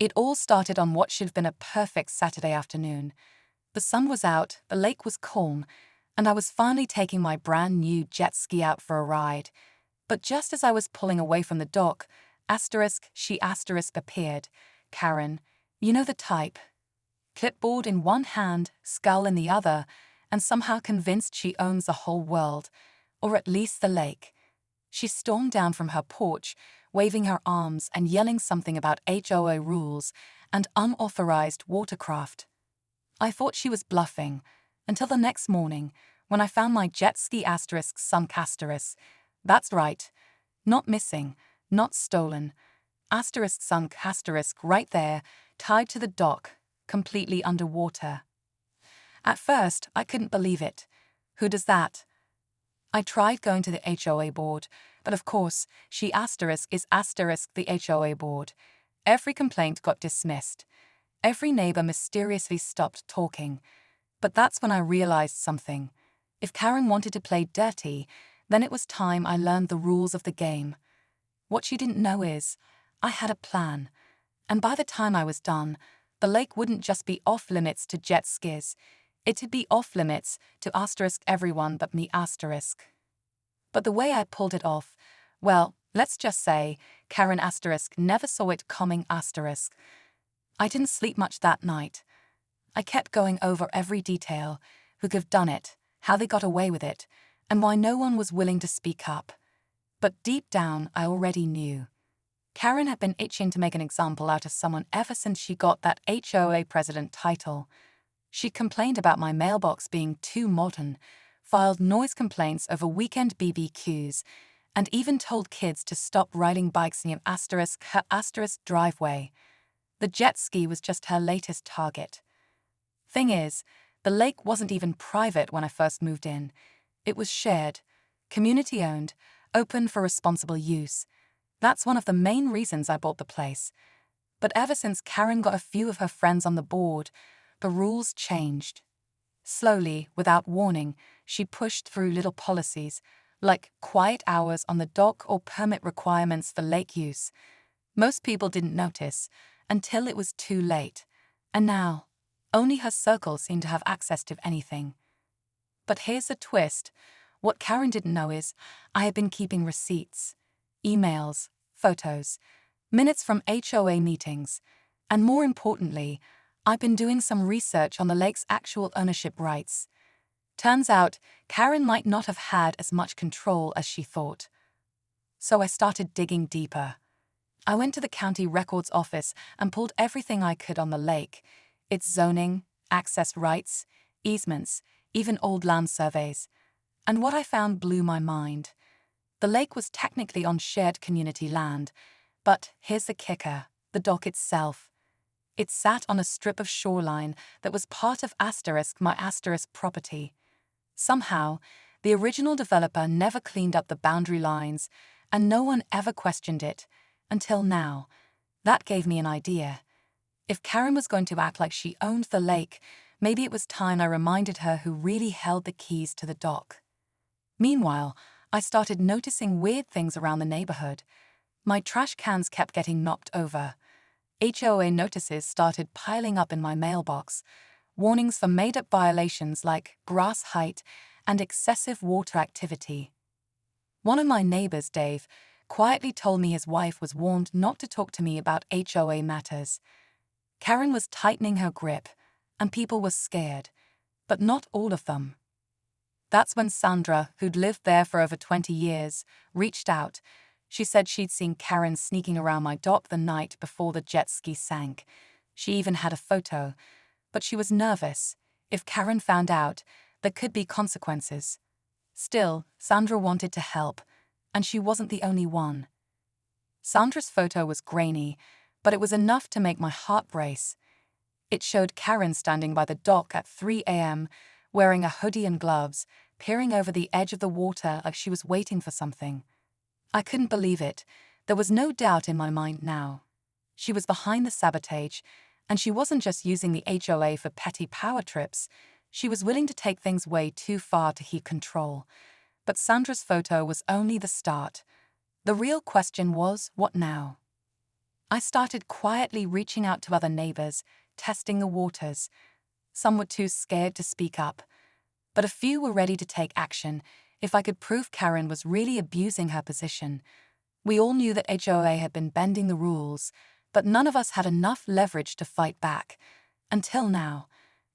It all started on what should have been a perfect Saturday afternoon. The sun was out, the lake was calm, and I was finally taking my brand new jet ski out for a ride. But just as I was pulling away from the dock, she appeared. Karen, you know the type. Clipboard in one hand, scowl in the other, and somehow convinced she owns the whole world, or at least the lake. She stormed down from her porch, waving her arms and yelling something about HOA rules and unauthorized watercraft. I thought she was bluffing, until the next morning, when I found my jet ski sunk. That's right. Not missing, not stolen. Sunk right there, tied to the dock, completely underwater. At first, I couldn't believe it. Who does that? I tried going to the HOA board, but of course, she is the HOA board. Every complaint got dismissed. Every neighbor mysteriously stopped talking. But that's when I realized something. If Karen wanted to play dirty, then it was time I learned the rules of the game. What she didn't know is, I had a plan. And by the time I was done, the lake wouldn't just be off-limits to jet skis. It'd be off-limits to everyone but me . But the way I pulled it off, well, let's just say, Karen never saw it coming . I didn't sleep much that night. I kept going over every detail, who could have done it, how they got away with it, and why no one was willing to speak up. But deep down, I already knew. Karen had been itching to make an example out of someone ever since she got that HOA president title. She complained about my mailbox being too modern, filed noise complaints over weekend BBQs, and even told kids to stop riding bikes near her driveway. The jet ski was just her latest target. Thing is, the lake wasn't even private when I first moved in. It was shared, community-owned, open for responsible use. That's one of the main reasons I bought the place. But ever since Karen got a few of her friends on the board, the rules changed. Slowly, without warning, she pushed through little policies, like quiet hours on the dock or permit requirements for lake use. Most people didn't notice, until it was too late. And now, only her circle seemed to have access to anything. But here's the twist. What Karen didn't know is, I had been keeping receipts, emails, photos, minutes from HOA meetings, and more importantly, I've been doing some research on the lake's actual ownership rights. Turns out, Karen might not have had as much control as she thought. So I started digging deeper. I went to the county records office and pulled everything I could on the lake, its zoning, access rights, easements, even old land surveys. And what I found blew my mind. The lake was technically on shared community land, but here's the kicker, the dock itself. It sat on a strip of shoreline that was part of my property. Somehow, the original developer never cleaned up the boundary lines, and no one ever questioned it, until now. That gave me an idea. If Karen was going to act like she owned the lake, maybe it was time I reminded her who really held the keys to the dock. Meanwhile, I started noticing weird things around the neighborhood. My trash cans kept getting knocked over. HOA notices started piling up in my mailbox. Warnings for made-up violations like grass height and excessive water activity. One of my neighbors, Dave, quietly told me his wife was warned not to talk to me about HOA matters. Karen was tightening her grip, and people were scared, but not all of them. That's when Sandra, who'd lived there for over 20 years, reached out. She said she'd seen Karen sneaking around my dock the night before the jet ski sank. She even had a photo, but she was nervous. If Karen found out, there could be consequences. Still, Sandra wanted to help, and she wasn't the only one. Sandra's photo was grainy, but it was enough to make my heart race. It showed Karen standing by the dock at 3 a.m., wearing a hoodie and gloves, peering over the edge of the water like she was waiting for something. I couldn't believe it. There was no doubt in my mind now. She was behind the sabotage, and she wasn't just using the HOA for petty power trips. She was willing to take things way too far to heed control. But Sandra's photo was only the start. The real question was, what now? I started quietly reaching out to other neighbors, testing the waters. Some were too scared to speak up, but a few were ready to take action if I could prove Karen was really abusing her position. We all knew that HOA had been bending the rules, but none of us had enough leverage to fight back. Until now.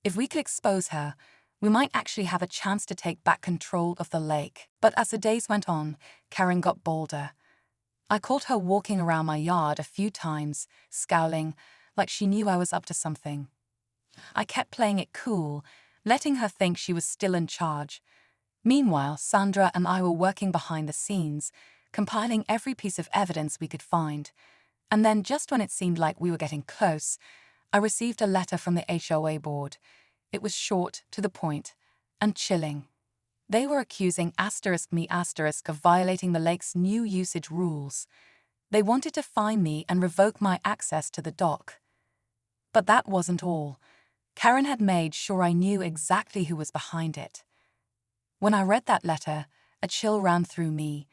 If we could expose her, we might actually have a chance to take back control of the lake. But as the days went on, Karen got bolder. I caught her walking around my yard a few times, scowling, like she knew I was up to something. I kept playing it cool, letting her think she was still in charge. Meanwhile, Sandra and I were working behind the scenes, compiling every piece of evidence we could find. And then, just when it seemed like we were getting close, I received a letter from the HOA board. It was short, to the point, and chilling. They were accusing *me* of violating the lake's new usage rules. They wanted to fine me and revoke my access to the dock. But that wasn't all. Karen had made sure I knew exactly who was behind it. When I read that letter, a chill ran through me.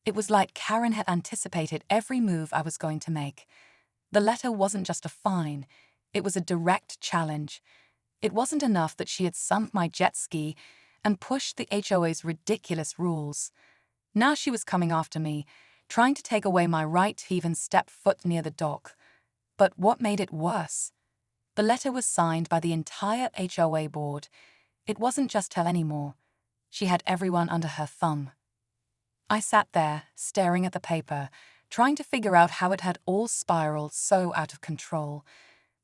It was like Karen had anticipated every move I was going to make. The letter wasn't just a fine, it was a direct challenge. It wasn't enough that she had sunk my jet ski and pushed the HOA's ridiculous rules. Now she was coming after me, trying to take away my right to even step foot near the dock. But what made it worse? The letter was signed by the entire HOA board. It wasn't just her anymore. She had everyone under her thumb. I sat there, staring at the paper, trying to figure out how it had all spiraled so out of control.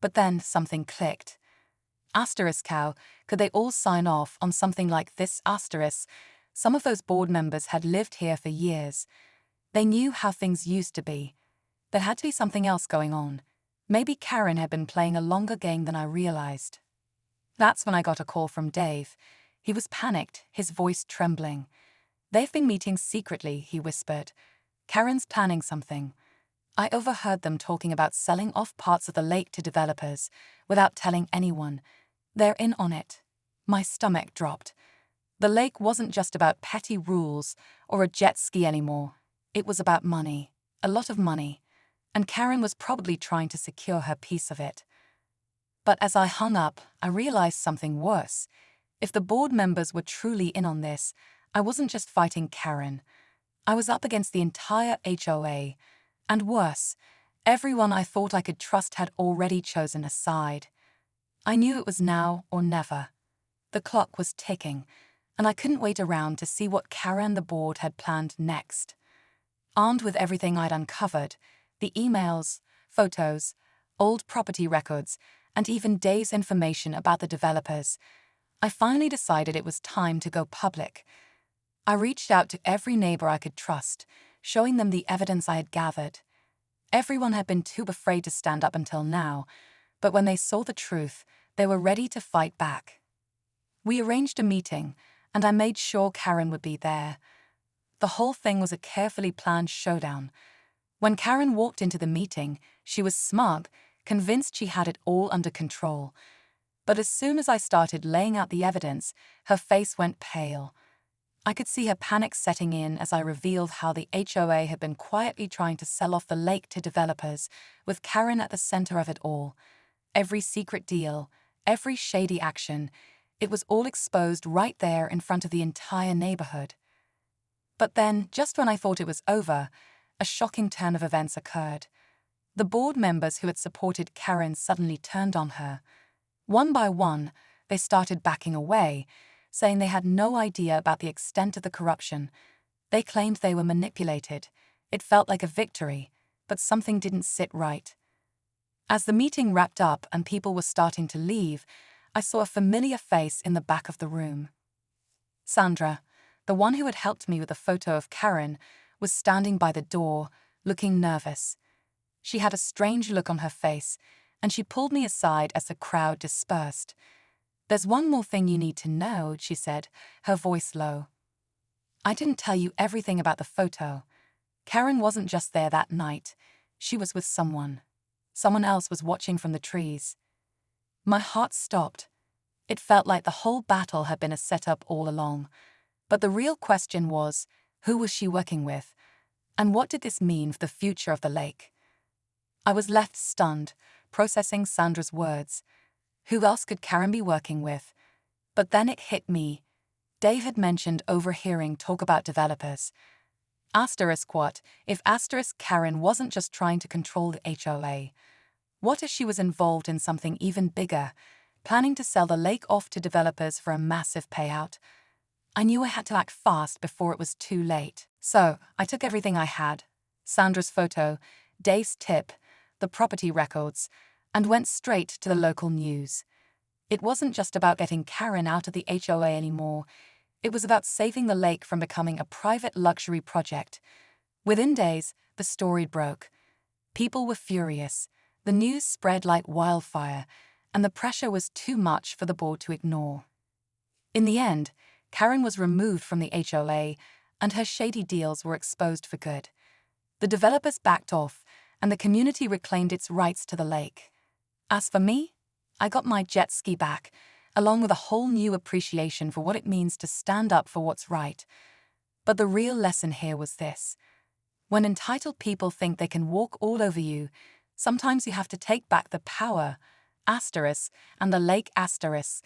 But then something clicked. How could they all sign off on something like this? Some of those board members had lived here for years. They knew how things used to be. There had to be something else going on. Maybe Karen had been playing a longer game than I realized. That's when I got a call from Dave. He was panicked, his voice trembling. "They've been meeting secretly," he whispered. "Karen's planning something." I overheard them talking about selling off parts of the lake to developers, without telling anyone. They're in on it. My stomach dropped. The lake wasn't just about petty rules or a jet ski anymore. It was about money. A lot of money. And Karen was probably trying to secure her piece of it. But as I hung up, I realized something worse. If the board members were truly in on this, I wasn't just fighting Karen. I was up against the entire HOA. And worse, everyone I thought I could trust had already chosen a side. I knew it was now or never. The clock was ticking, and I couldn't wait around to see what Karen and the board had planned next. Armed with everything I'd uncovered, the emails, photos, old property records, and even Dave's information about the developers, I finally decided it was time to go public. I reached out to every neighbor I could trust, showing them the evidence I had gathered. Everyone had been too afraid to stand up until now, but when they saw the truth, they were ready to fight back. We arranged a meeting, and I made sure Karen would be there. The whole thing was a carefully planned showdown. When Karen walked into the meeting, she was smug, convinced she had it all under control. But as soon as I started laying out the evidence, her face went pale. I could see her panic setting in as I revealed how the HOA had been quietly trying to sell off the lake to developers, with Karen at the center of it all. Every secret deal, every shady action, it was all exposed right there in front of the entire neighborhood. But then, just when I thought it was over, a shocking turn of events occurred. The board members who had supported Karen suddenly turned on her. One by one, they started backing away, saying they had no idea about the extent of the corruption. They claimed they were manipulated. It felt like a victory, but something didn't sit right. As the meeting wrapped up and people were starting to leave, I saw a familiar face in the back of the room. Sandra, the one who had helped me with a photo of Karen, was standing by the door, looking nervous. She had a strange look on her face, and she pulled me aside as the crowd dispersed. "There's one more thing you need to know," she said, her voice low. "I didn't tell you everything about the photo. Karen wasn't just there that night. She was with someone. Someone else was watching from the trees." My heart stopped. It felt like the whole battle had been a setup all along. But the real question was, who was she working with? And what did this mean for the future of the lake? I was left stunned, processing Sandra's words. Who else could Karen be working with? But then it hit me. Dave had mentioned overhearing talk about developers. Asterisk what if asterisk Karen wasn't just trying to control the HOA? What if she was involved in something even bigger, planning to sell the lake off to developers for a massive payout? I knew I had to act fast before it was too late. So, I took everything I had, Sandra's photo, Dave's tip, the property records, and went straight to the local news. It wasn't just about getting Karen out of the HOA anymore. It was about saving the lake from becoming a private luxury project. Within days, the story broke. People were furious. The news spread like wildfire, and the pressure was too much for the board to ignore. In the end, Karen was removed from the HOA, and her shady deals were exposed for good. The developers backed off, and the community reclaimed its rights to the lake. As for me, I got my jet ski back, along with a whole new appreciation for what it means to stand up for what's right. But the real lesson here was this. When entitled people think they can walk all over you, sometimes you have to take back the power, asterisk, and the lake asterisk,